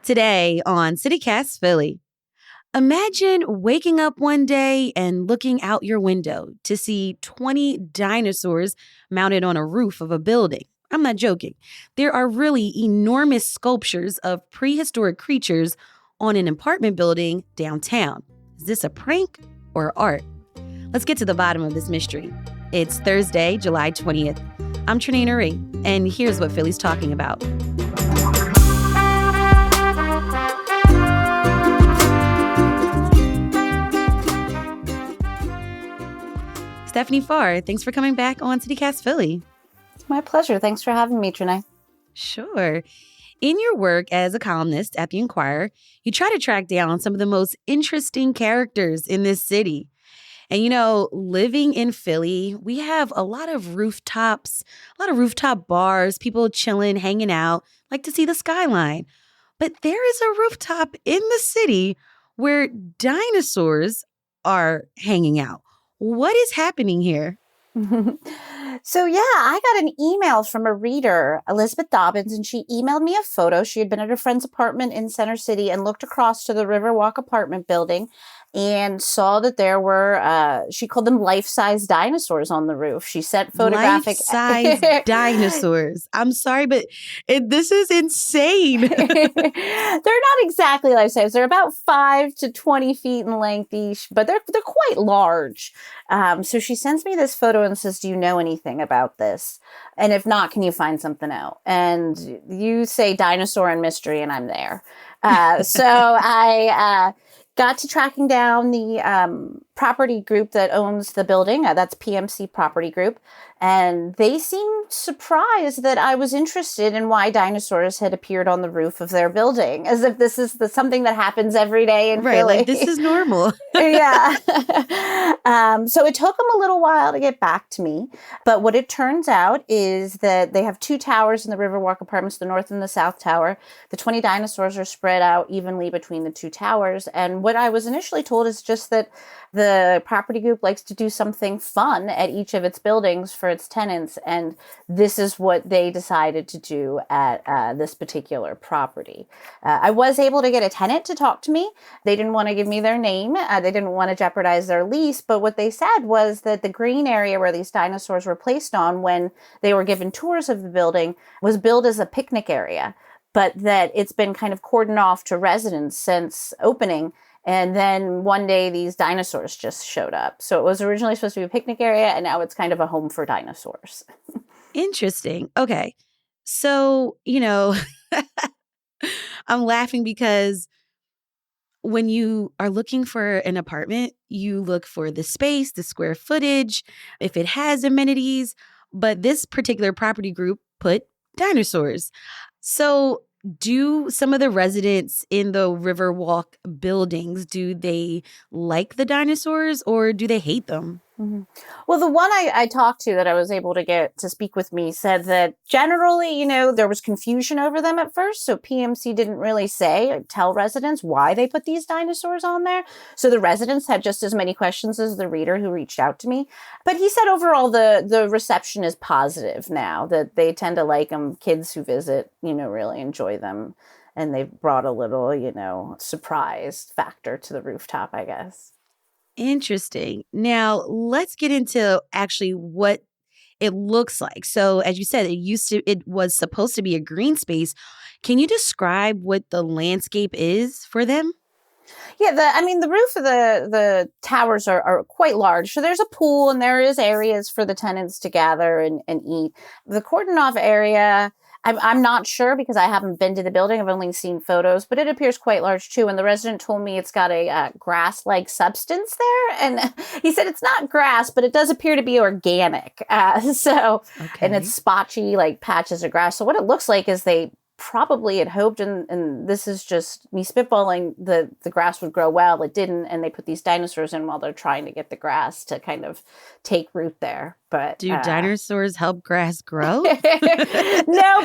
Today on CityCast Philly. Imagine waking up one day and looking out your window to see 20 dinosaurs mounted on a roof of a building. I'm not joking. There are really enormous sculptures of prehistoric creatures on an apartment building downtown. Is this a prank or art? Let's get to the bottom of this mystery. It's Thursday, July 20th. I'm Trinae Nuri, and here's what Philly's talking about. Stephanie Farr, thanks for coming back on CityCast Philly. It's my pleasure. Thanks for having me, Trinae. Sure. In your work as a columnist at the Inquirer, you try to track down some of the most interesting characters in this city. And living in Philly, we have a lot of rooftops, a lot of rooftop bars, people chilling, hanging out, like to see the skyline. But there is a rooftop in the city where dinosaurs are hanging out. What is happening here? So, I got an email from a reader, Elizabeth Dobbins, and she emailed me a photo. She had been at a friend's apartment in Center City and looked across to the Riverwalk apartment building and saw that there were, she called them life-size dinosaurs on the roof. She sent photographic... Life-size dinosaurs. I'm sorry, but this is insane. They're not exactly life-size. They're about 5 to 20 feet in length each, but they're quite large. So she sends me this photo and says, do you know anything about this? And if not, can you find something out? And you say dinosaur and mystery, and I'm there. So I got to tracking down the property group that owns the building. That's PMC Property Group. And they seemed surprised that I was interested in why dinosaurs had appeared on the roof of their building, as if this is something that happens every day in Philly. Like this is normal. Yeah. So it took them a little while to get back to me. But what it turns out is that they have 2 towers in the Riverwalk Apartments, the North and the South Tower. The 20 dinosaurs are spread out evenly between the 2 towers. And what I was initially told is just that the property group likes to do something fun at each of its buildings for its tenants, and this is what they decided to do at this particular property. I was able to get a tenant to talk to me. They didn't want to give me their name. They didn't want to jeopardize their lease, but what they said was that the green area where these dinosaurs were placed on when they were given tours of the building was billed as a picnic area, but that it's been kind of cordoned off to residents since opening. And then one day these dinosaurs just showed up. So it was originally supposed to be a picnic area, and now it's kind of a home for dinosaurs. Interesting. Okay. So, I'm laughing because when you are looking for an apartment, you look for the space, the square footage, if it has amenities. But this particular property group put dinosaurs. So do some of the residents in the Riverwalk buildings, do they like the dinosaurs or do they hate them? Mm-hmm. Well, the one I talked to that I was able to get to speak with me said that generally, there was confusion over them at first. So PMC didn't really tell residents why they put these dinosaurs on there. So the residents had just as many questions as the reader who reached out to me. But he said overall, the reception is positive now, that they tend to like them. Kids who visit, really enjoy them. And they've brought a little, surprise factor to the rooftop, I guess. Interesting. Now, let's get into actually what it looks like. So, as you said, it was supposed to be a green space. Can you describe what the landscape is for them? Yeah, the roof of the towers are quite large. So there's a pool and there is areas for the tenants to gather and eat. The cordon off area, I'm not sure because I haven't been to the building. I've only seen photos, but it appears quite large too. And the resident told me it's got a grass-like substance there. And he said it's not grass, but it does appear to be organic. And it's spotchy, like patches of grass. So what it looks like is they probably had hoped, and this is just me spitballing, the grass would grow well. It didn't, and they put these dinosaurs in while they're trying to get the grass to kind of take root there. But do dinosaurs help grass grow? No,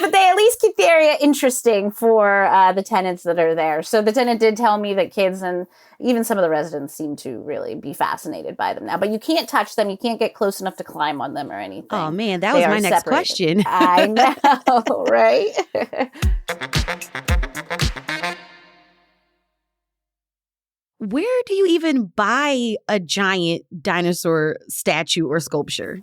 but they at least keep the area interesting for the tenants that are there. So the tenant did tell me that kids and even some of the residents seem to really be fascinated by them now. But you can't touch them. You can't get close enough to climb on them or anything. Oh, man, that was my next question. I know, right? do you even buy a giant dinosaur statue or sculpture?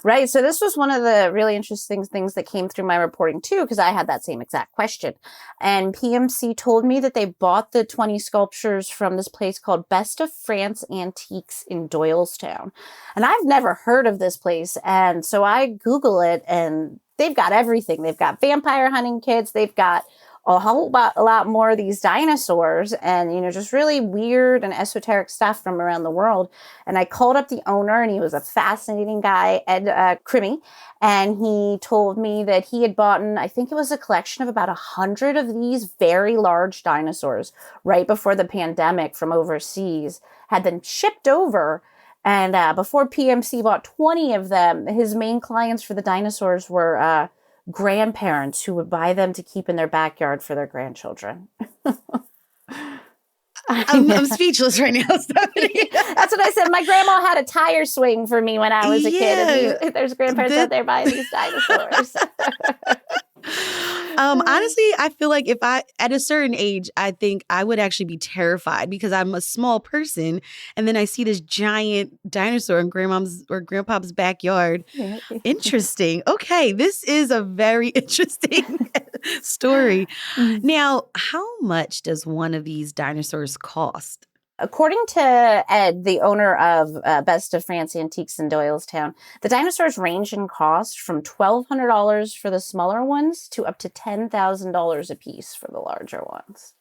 Right. So this was one of the really interesting things that came through my reporting too, because I had that same exact question. And PMC told me that they bought the 20 sculptures from this place called Best of France Antiques in Doylestown. And I've never heard of this place. And so I Google it, and they've got everything. They've got vampire hunting kits. They've got a lot more of these dinosaurs and, just really weird and esoteric stuff from around the world. And I called up the owner, and he was a fascinating guy, Ed Crimmy. And he told me that he had bought, I think it was a collection of about 100 of these very large dinosaurs right before the pandemic from overseas, had them shipped over. And before PMC bought 20 of them, his main clients for the dinosaurs were grandparents who would buy them to keep in their backyard for their grandchildren. I'm speechless right now, Stephanie. That's what I said. My grandma had a tire swing for me when I was a kid. And there's grandparents out there buying these dinosaurs. Honestly, I feel like if at a certain age, I think I would actually be terrified because I'm a small person. And then I see this giant dinosaur in grandmom's or grandpa's backyard. Interesting. Okay. This is a very interesting story. Now, how much does one of these dinosaurs cost? According to Ed, the owner of Best of France Antiques in Doylestown, the dinosaurs range in cost from $1,200 for the smaller ones to up to $10,000 a piece for the larger ones.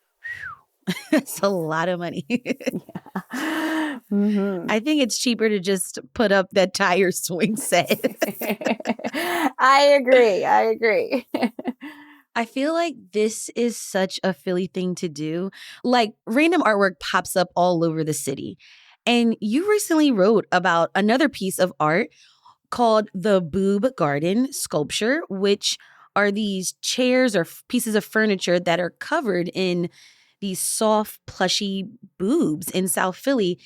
That's a lot of money. Yeah. Mm-hmm. I think it's cheaper to just put up that tire swing set. I agree. I feel like this is such a Philly thing to do. Like, random artwork pops up all over the city. And you recently wrote about another piece of art called the Boob Garden sculpture, which are these chairs or pieces of furniture that are covered in these soft, plushy boobs in South Philly.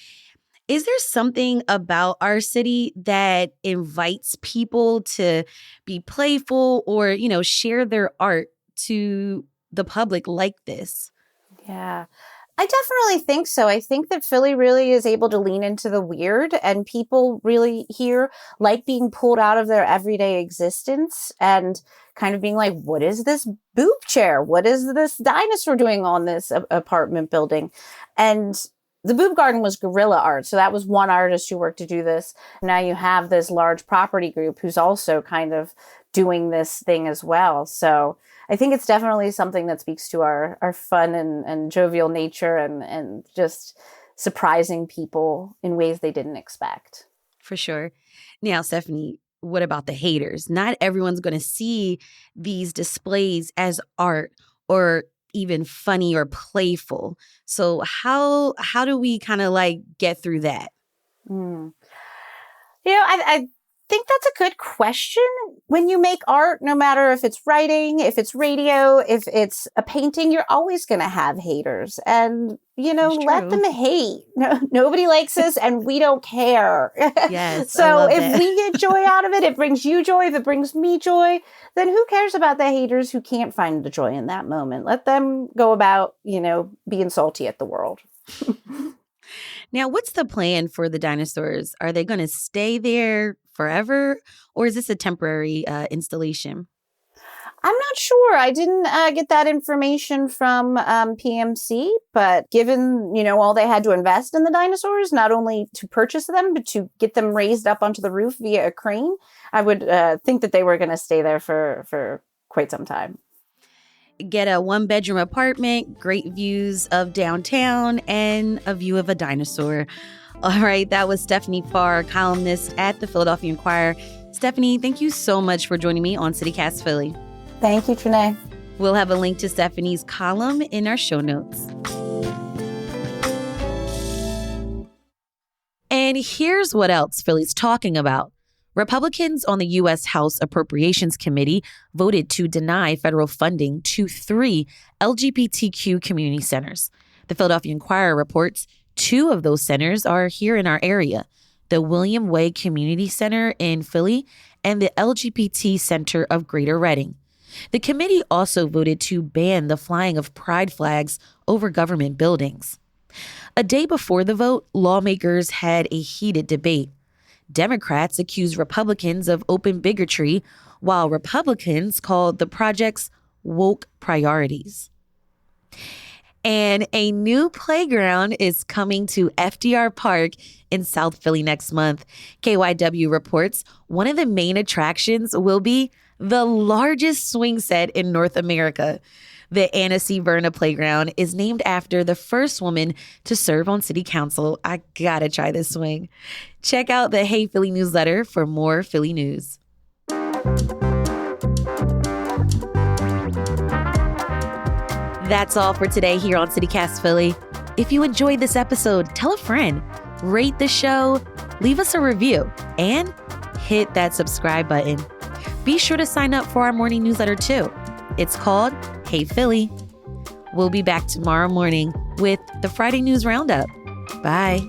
Is there something about our city that invites people to be playful or, share their art to the public like this? Yeah, I definitely think so. I think that Philly really is able to lean into the weird, and people really here like being pulled out of their everyday existence and kind of being like, what is this boob chair? What is this dinosaur doing on this apartment building? And the Boob Garden was guerrilla art. So that was one artist who worked to do this. Now you have this large property group who's also kind of doing this thing as well. So I think it's definitely something that speaks to our fun and jovial nature and just surprising people in ways they didn't expect. For sure. Now, Stephanie, what about the haters? Not everyone's going to see these displays as art or even funny or playful. So how do we kind of get through that? I think that's a good question. When you make art, no matter if it's writing, if it's radio, if it's a painting, you're always going to have haters. And, let them hate. No, nobody likes us and we don't care. Yes. So if we get joy out of it, it brings you joy. If it brings me joy, then who cares about the haters who can't find the joy in that moment? Let them go about, being salty at the world. Now, what's the plan for the dinosaurs? Are they going to stay there forever, or is this a temporary installation? I'm not sure. I didn't get that information from PMC, but given, all they had to invest in the dinosaurs, not only to purchase them, but to get them raised up onto the roof via a crane, I would think that they were going to stay there for quite some time. Get a 1-bedroom apartment, great views of downtown, and a view of a dinosaur. All right, that was Stephanie Farr, columnist at the Philadelphia Inquirer. Stephanie, thank you so much for joining me on CityCast Philly. Thank you, Trinae. We'll have a link to Stephanie's column in our show notes. And here's what else Philly's talking about. Republicans on the U.S. House Appropriations Committee voted to deny federal funding to 3 LGBTQ community centers. The Philadelphia Inquirer reports 2 of those centers are here in our area, the William Way Community Center in Philly and the LGBT Center of Greater Reading. The committee also voted to ban the flying of pride flags over government buildings. A day before the vote, lawmakers had a heated debate. Democrats accused Republicans of open bigotry, while Republicans called the project's woke priorities. And a new playground is coming to FDR Park in South Philly next month. KYW reports one of the main attractions will be the largest swing set in North America. The Anna C. Verna Playground is named after the first woman to serve on city council. I gotta try this swing. Check out the Hey Philly newsletter for more Philly news. That's all for today here on CityCast Philly. If you enjoyed this episode, tell a friend, rate the show, leave us a review, and hit that subscribe button. Be sure to sign up for our morning newsletter too. It's called Hey Philly. We'll be back tomorrow morning with the Friday News Roundup. Bye.